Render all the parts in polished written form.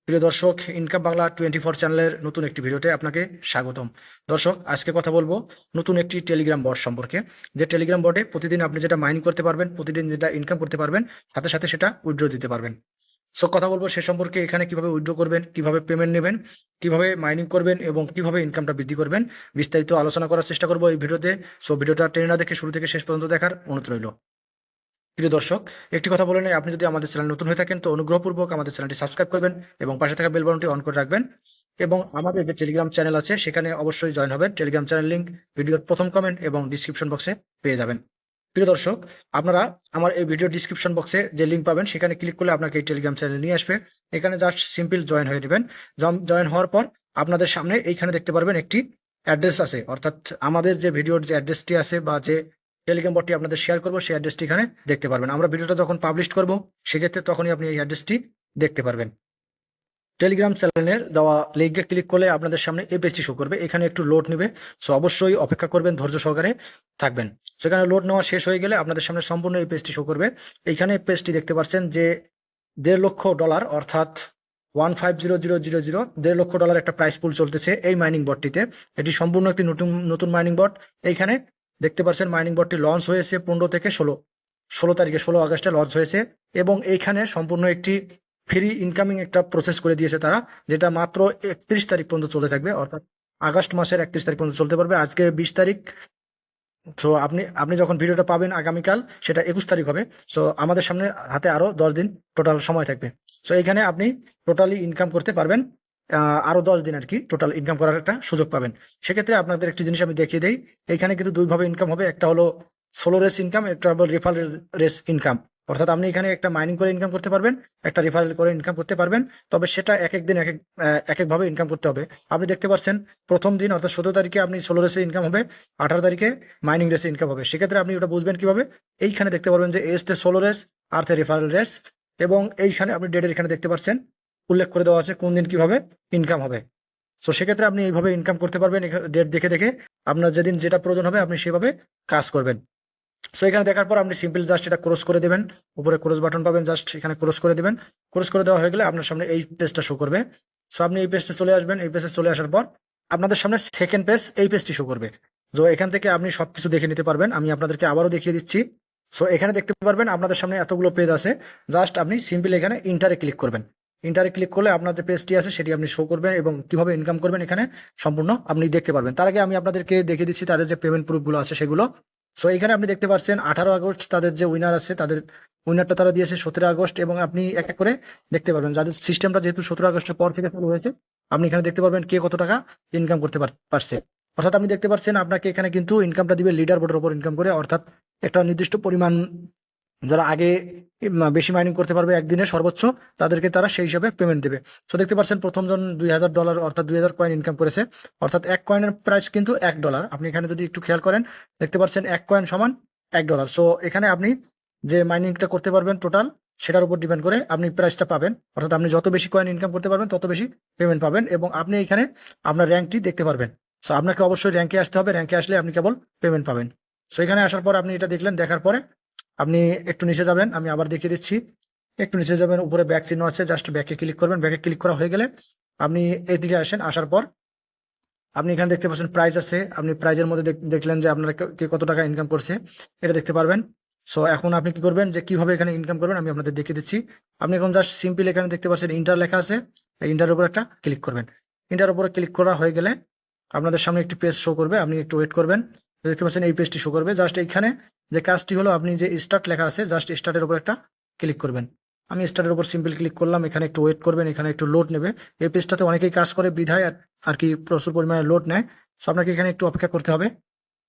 প্রিয় দর্শক, ইনকাম বাংলা 24 চ্যানেলের নতুন একটি ভিডিওতে আপনাকে স্বাগতম। দর্শক, আজকে কথা বলবো নতুন একটি টেলিগ্রাম বট সম্পর্কে। যে টেলিগ্রাম বটে প্রতিদিন আপনি যেটা মাইনিং করতে পারবেন, প্রতিদিন যেটা ইনকাম করতে পারবেন, সাথে সাথে সেটা উইথড্র দিতে পারবেন। সো কথা বলবো সে সম্পর্কে, এখানে কিভাবে উইথড্র করবেন, কিভাবে পেমেন্ট নেবেন, কিভাবে মাইনিং করবেন এবং কিভাবে ইনকামটা বৃদ্ধি করবেন, বিস্তারিত আলোচনা করার চেষ্টা করবো এই ভিডিওতে। সো ভিডিওটা টেনে না দেখে শুরু থেকে শেষ পর্যন্ত দেখার অনুরোধ রইল। প্রিয় দর্শক, একটি কথা বলে নেই, আপনি যদি আমাদের চ্যানেল নতুন হয়ে থাকেন তো অনুগ্রহপূর্বক আমাদের চ্যানেলটি সাবস্ক্রাইব করবেন এবং পাশে থাকা বেল বাটনটি অন করে রাখবেন। এবং আমাদের যে টেলিগ্রাম চ্যানেল আছে সেখানে অবশ্যই জয়েন হবেন। টেলিগ্রাম চ্যানেল লিংক ভিডিওর প্রথম কমেন্ট এবং ডিসক্রিপশন বক্সে পেয়ে যাবেন। প্রিয় দর্শক, আপনারা আমার এই ভিডিও ডিসক্রিপশন বক্সে যে লিঙ্ক পাবেন সেখানে ক্লিক করলে আপনাকে এই টেলিগ্রাম চ্যানেলে নিয়ে আসবে। এখানে জাস্ট সিম্পল জয়েন হয়ে নেবেন। জয়েন হওয়ার পর আপনাদের সামনে এইখানে দেখতে পারবেন একটি অ্যাড্রেস আছে, অর্থাৎ আমাদের যে ভিডিওর যে অ্যাড্রেসটি আছে বা যে টেলিগ্রাম বটটি আপনাদের শেয়ার করবো সেই অ্যাড্রেসটি এখানে দেখতে পারবেন। আমরা ভিডিওটা যখন পাবলিশ করবো সেক্ষেত্রে তখনই আপনি এই অ্যাড্রেসটি দেখতে পারবেন। টেলিগ্রাম চ্যানেলের দেওয়া লিঙ্কে ক্লিক করলে আপনাদের সামনে এই পেজটি শো করবে। এখানে একটু লোড নেবে, সো অবশ্যই অপেক্ষা করবেন, ধৈর্য সহকারে থাকবেন। সেখানে লোড নেওয়া শেষ হয়ে গেলে আপনাদের সামনে সম্পূর্ণ এই পেজটি শো করবে। এইখানে পেজটি দেখতে পাচ্ছেন যে $1.5 লক্ষ, অর্থাৎ 150,000 $1.5 লক্ষ একটা প্রাইস পুল চলতেছে এই মাইনিং বটটিতে। এটি সম্পূর্ণ একটি নতুন নতুন মাইনিং বট। এইখানে দেখতে পাচ্ছেন মাইনিং বটটি লঞ্চ হয়েছে 15 থেকে 16 তারিখে, 16 আগস্টে লঞ্চ হয়েছে। এবং এইখানে সম্পূর্ণ একটি ফ্রি ইনকামিং একটা প্রসেস করে দিয়েছে তারা, যেটা মাত্র 31 তারিখ পর্যন্ত চলে থাকবে, অর্থাৎ আগস্ট মাসের 31 তারিখ পর্যন্ত চলতে পারবে। আজকে 20 তারিখ। সো আপনি আপনি যখন ভিডিওটা পাবেন আগামীকাল, সেটা 21 তারিখ হবে। সো আমাদের সামনে হাতে আরো 10 দিন টোটাল সময় থাকবে। সো এখানে আপনি টোটালি ইনকাম করতে পারবেন। আরো 10 দিন আর কি টোটাল ইনকাম করার একটা সুযোগ পাবেন। সেক্ষেত্রে আপনাদের একটি জিনিস আমি দেখিয়ে দেই। এইখানে কিন্তু দুইভাবে ইনকাম হবে, একটা হলো সোলো রেস ইনকাম, একটা হলো রেফারেল রেস ইনকাম। অর্থাৎ আপনি এখানে একটা মাইনিং করে ইনকাম করতে পারবেন, একটা রেফারেল করে ইনকাম করতে পারবেন। তবে সেটা এক এক দিন এক এক ভাবে ইনকাম করতে হবে। আপনি দেখতে পাচ্ছেন প্রথম দিন অর্থাৎ 17 তারিখে আপনি সোলো রেসে ইনকাম হবে, 18 তারিখে মাইনিং রেসে ইনকাম হবে। সেক্ষেত্রে আপনি ওটা বুঝবেন কিভাবে, এইখানে দেখতে পারবেন যে এস তে সোলো রেস, আর তে রেফারেল রেস। এবং এইখানে আপনি ডেটের এখানে দেখতে পাচ্ছেন উল্লেখ করে দেওয়া আছে কোন দিন কিভাবে ইনকাম হবে। তো সেক্ষেত্রে আপনি এইভাবে ইনকাম করতে পারবেন, ডেট দেখে দেখে আপনার যেদিন যেটা প্রয়োজন হবে আপনি সেভাবে কাজ করবেন। সো এখানে দেখার পর আপনি সিম্পল জাস্ট এটা ক্রস করে দেবেন। উপরে ক্রস বাটন পাবেন, জাস্ট এখানে ক্রস করে দিবেন। ক্রস করে দেওয়া হয়ে গেলে আপনার সামনে এই পেজটা শো করবে। সো আপনি এই পেজটা চলে আসবেন। এই পেজে চলে আসার পর আপনাদের সামনে সেকেন্ড পেজ, এই পেজটি শো করবে। তো এখান থেকে আপনি সবকিছু দেখে নিতে পারবেন। আমি আপনাদেরকে আবারও দেখিয়ে দিচ্ছি। সো এখানে দেখতে পারবেন আপনাদের সামনে এতগুলো পেজ আছে। জাস্ট আপনি সিম্পল এখানে ইন্টারে ক্লিক করবেন। ইন্টারে ক্লিক করলে আপনার যে পেজটি আছে সেটি আপনি শো করবেন এবং কিভাবে ইনকাম করবেন এখানে সম্পূর্ণ আপনি দেখতে পারবেন। তার আগে আমি আপনাদেরকে দেখিয়ে দিচ্ছি তাদের যে পেমেন্ট প্রুফগুলো আছে সেগুলো। সো এখানে আপনি দেখতে পাচ্ছেন 18 আগস্ট তাদের যে উইনার আছে, তাদের উইনারটা তারা দিয়েছে 17 আগস্ট। এবং আপনি এক এক করে দেখতে পারবেন, যাদের সিস্টেমটা যেহেতু 17 আগস্টের পর থেকে চালু হয়েছে, আপনি এখানে দেখতে পারবেন কে কত টাকা ইনকাম করতে পারছে। অর্থাৎ আপনি দেখতে পাচ্ছেন আপনাকে এখানে কিন্তু ইনকামটা দিবে লিডার বোর্ডের উপর ইনকাম করে, অর্থাৎ একটা নির্দিষ্ট পরিমাণ যারা আগে বেশি মাইনিং করতে পারবে একদিনে সর্বোচ্চ, তাদেরকে তারা সেই হিসাবে পেমেন্ট দেবে। তো দেখতে পাচ্ছেন প্রথম জন $2,000 অর্থাৎ 2,000 কয়েন ইনকাম করেছে। অর্থাৎ এক কয়েনের প্রাইস কিন্তু $1। আপনি এখানে যদি একটু খেয়াল করেন দেখতে পাচ্ছেন এক কয়েন সমান $1। সো এখানে আপনি যে মাইনিংটা করতে পারবেন টোটাল, সেটার উপর ডিপেন্ড করে আপনি প্রাইসটা পাবেন। অর্থাৎ আপনি যত বেশি কয়েন ইনকাম করতে পারবেন তত বেশি পেমেন্ট পাবেন। এবং আপনি এখানে আপনার র্যাঙ্কটি দেখতে পারবেন। সো আপনাকে অবশ্যই র্যাঙ্কে আসতে হবে, র্যাঙ্কে আসলে আপনি কেবল পেমেন্ট পাবেন। সো এখানে আসার পর আপনি এটা দেখলেন, দেখার পরে আপনি একটু নিচে যাবেন, আমি আবার দেখিয়ে দিচ্ছি। একটু নিচে যাবেন, উপরে ব্যাক চিহ্ন আছে, জাস্ট ব্যাকে ক্লিক করবেন। ব্যাকে ক্লিক করা হয়ে গেলে আপনি এদিকে আসেন। আসার পর আপনি এখানে দেখতে পাচ্ছেন প্রাইস আছে। আপনি প্রাইজের মধ্যে দেখলেন যে আপনারা কে কত টাকা ইনকাম করছে, এটা দেখতে পারবেন। সো এখন আপনি কি করবেন, যে কিভাবে এখানে ইনকাম করবেন আমি আপনাদের দেখিয়ে দিচ্ছি। আপনি এখন জাস্ট সিম্পল এখানে দেখতে পাচ্ছেন ইন্টার লেখা আছে, এই ইন্টার উপর একটা ক্লিক করবেন। ইন্টার উপরে ক্লিক করা হয়ে গেলে আপনাদের সামনে একটি পেজ শো করবে, আপনি একটু ওয়েট করবেন। দেখতে পাচ্ছেন এই পেজটি শো করবে। জাস্ট এইখানে যে কাজটি হলো, আপনি যে স্টার্ট লেখা আছে জাস্ট স্টার্টের উপর একটা ক্লিক করবেন। আমি স্টার্টের উপর সিম্পল ক্লিক করলাম। এখানে একটু ওয়েট করবেন, এখানে একটু লোড নেবে। এই পেজটাতে অনেকেই কাজ করে বিধায় আর কি প্রচুর পরিমাণে লোড নেয়। সো আপনাকে এখানে একটু অপেক্ষা করতে হবে।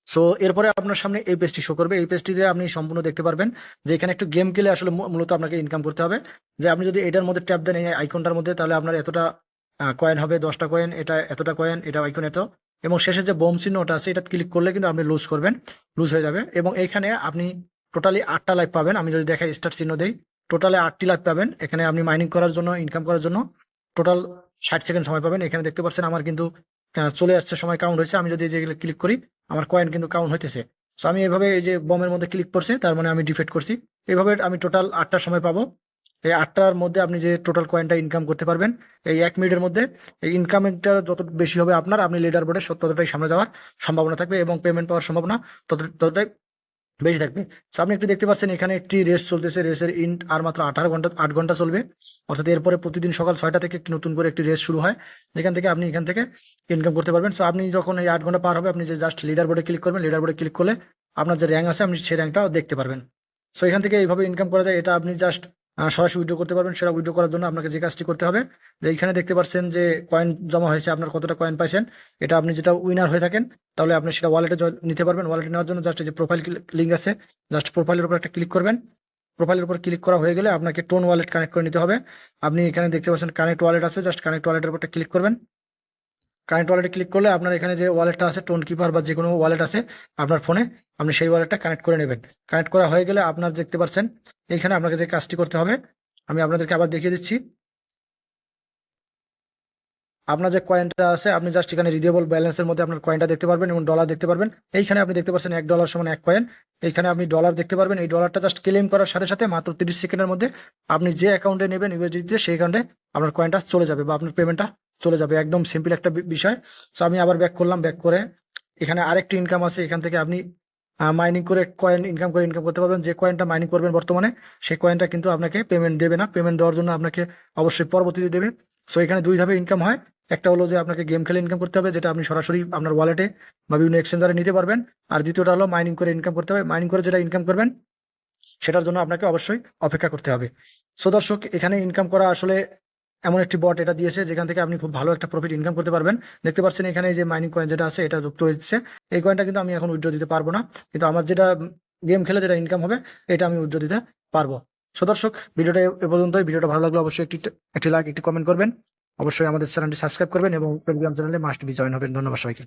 সো এরপরে আপনার সামনে এই পেজটি শো করবে। এই পেজটিতে আপনি সম্পূর্ণ দেখতে পারবেন যে এখানে একটু গেম খেলে আসলে মূলত আপনাকে ইনকাম করতে হবে। যে আপনি যদি এটার মধ্যে ট্যাপ দেন, এই আইকনটার মধ্যে, তাহলে আপনার এতটা কয়েন হবে, 10টা কয়েন, এটা এতটা কয়েন, এটা আইকন এত। এবং শেষে যে বোম চিহ্ন ওটা আছে, এটা ক্লিক করলে কিন্তু আপনি লুজ করবেন, লুজ হয়ে যাবে। এবং এইখানে আপনি টোটালি 8টা লাইফ পাবেন। আমি যদি দেখাই স্টার্ট চিহ্ন দেই, টোটালি 8টি লাইফ পাবেন। এখানে আপনি মাইনিং করার জন্য, ইনকাম করার জন্য টোটাল 60 সেকেন্ড সময় পাবেন। এখানে দেখতে পাচ্ছেন আমার কিন্তু চলে আসছে, সময় কাউন্ট হয়েছে। আমি যদি যেগুলো ক্লিক করি আমার কয়েন কিন্তু কাউন্ট হইতেছে। সো আমি এভাবে এই যে বমের মধ্যে ক্লিক করছে, তার মানে আমি ডিফেক্ট করছি। এইভাবে আমি টোটাল 8টার সময় পাবো। এই 8টার মধ্যে আপনি যে টোটাল কয়েনটা ইনকাম করতে পারবেন এই 1 মিনিটের মধ্যে, এই ইনকামটা যত বেশি হবে আপনার, আপনি লিডার বোর্ডে ততটাই সামনে যাওয়ার সম্ভাবনা থাকবে এবং পেমেন্ট পাওয়ার সম্ভাবনা ততটাই বেশি থাকবে। তো আপনি একটু দেখতে পাচ্ছেন এখানে একটি রেস চলতেছে, রেসের ইন্ট আর মাত্র 8 ঘন্টা চলবে। অর্থাৎ এরপরে প্রতিদিন সকাল 6টা থেকে একটি নতুন করে একটি রেস শুরু হয়, যেখান থেকে আপনি এখান থেকে ইনকাম করতে পারবেন। সো আপনি যখন এই 8 ঘন্টা পার হবে, আপনি যে জাস্ট লিডার বোর্ডে ক্লিক করবেন, লিডার বোর্ডে ক্লিক করলে আপনার যে র্যাঙ্ক আছে আপনি সেই র্যাঙ্কটাও দেখতে পারবেন। সো এখান থেকে এইভাবে ইনকাম করা যায়। এটা আপনি জাস্ট সরাসরি উইথড্র করতে পারবেন। সেটা উইথড্র করার জন্য আপনাকে যে কাজটি করতে হবে, যে এইখানে দেখতে পাচ্ছেন যে কয়েন জমা হয়েছে, আপনার কতটা কয়েন পাইছেন, এটা আপনি যেটা উইনার হয়ে থাকেন তাহলে আপনি সেটা ওয়ালেটে নিতে পারবেন। ওয়ালেটে নেওয়ার জন্য জাস্ট যে প্রোফাইল লিঙ্ক আছে, জাস্ট প্রোফাইলের উপর একটা ক্লিক করবেন। প্রোফাইলের উপর ক্লিক করা হয়ে গেলে আপনাকে টোন ওয়ালেট কানেক্ট করে নিতে হবে। আপনি এখানে দেখতে পাচ্ছেন কানেক্ট ওয়ালেট আছে, জাস্ট কানেক্ট ওয়ালেটের উপর ক্লিক করবেন। কানেক্ট ওয়ালেটে ক্লিক করলে আপনার এখানে যে ওয়ালেটটা আছে, টোন কিপার বা যে কোনো ওয়ালেট আছে আপনার ফোনে, আপনি সেই ওয়ালেটটা কানেক্ট করে নেবেন। কানেক্ট করা হয়ে গেলে আপনার দেখতে পাচ্ছেন এখানে আপনাকে যে কাজটি করতে হবে, আমি আপনাদেরকে আবার দেখিয়ে দিচ্ছি। আপনার যে কয়েনটা আছে আপনি জাস্ট এখানে রিডিউয়েবল ব্যালেন্সের মধ্যে আপনার কয়েনটা দেখতে পারবেন এবং ডলার দেখতে পারবেন। এইখানে আপনি দেখতে পাচ্ছেন $1 সমান 1 কয়েন। এইখানে আপনি ডলার দেখতে পারবেন। এই ডলারটা জাস্ট ক্লেম করার সাথে সাথে মাত্র 30 সেকেন্ডের মধ্যে আপনি যে অ্যাকাউন্টে নেবেন ইউএসডিতে, সেই অ্যাকাউন্টে আপনার কয়েনটা চলে যাবে বা আপনার পেমেন্টটা চলে যাবে। একদম সিম্পল একটা বিষয়। তো আমি আবার ব্যাক করলাম, ব্যাক করে এখানে আরেকটি ইনকাম আছে, এখান থেকে আপনি মাইনিং করে কয়েন ইনকাম করতে পারবেন। যে কয়েনটা মাইনিং করবেন বর্তমানে, সেই কয়েনটা কিন্তু আপনাকে পেমেন্ট দেবে না। পেমেন্ট দেওয়ার জন্য আপনাকে অবশ্যই পরবর্তীতে দেবে। সো এখানে দুই ধাপে ইনকাম হয়। একটা হলো যে আপনাকে গেম খেলে ইনকাম করতে হবে, যেটা আপনি সরাসরি আপনার ওয়ালেটে বা বিভিন্ন এক্সচেঞ্জারে নিতে পারবেন। আর দ্বিতীয়টা হলো মাইনিং করে ইনকাম করতে হবে। মাইনিং করে যেটা ইনকাম করবেন সেটার জন্য আপনাকে অবশ্যই অপেক্ষা করতে হবে। সো দর্শক, এখানে ইনকাম করা আসলে এমন একটি বট এটা দিয়েছে যেখান থেকে আপনি খুব ভালো একটা প্রফিট ইনকাম করতে পারবেন। দেখতে পাচ্ছেন এখানে এই যে মাইনিং কয়েন যেটা আছে এটা যুক্ত হয়েছে। এই কয়েনটা কিন্তু আমি এখন উইথড্র দিতে পারবো না, কিন্তু আমার যেটা গেম খেলে যেটা ইনকাম হবে এটা আমি উইথড্র দিতে পারবো। সো দর্শক, ভিডিওটা এ পর্যন্তই। ভিডিওটা ভালো লাগলে অবশ্যই একটি লাইক, একটি কমেন্ট করবেন। অবশ্যই আমাদের চ্যানেলটি সাবস্ক্রাইব করবেন এবং টেলিগ্রাম চ্যানেলে মাস্ট বি জয়েন হবেন। ধন্যবাদ সবাইকে।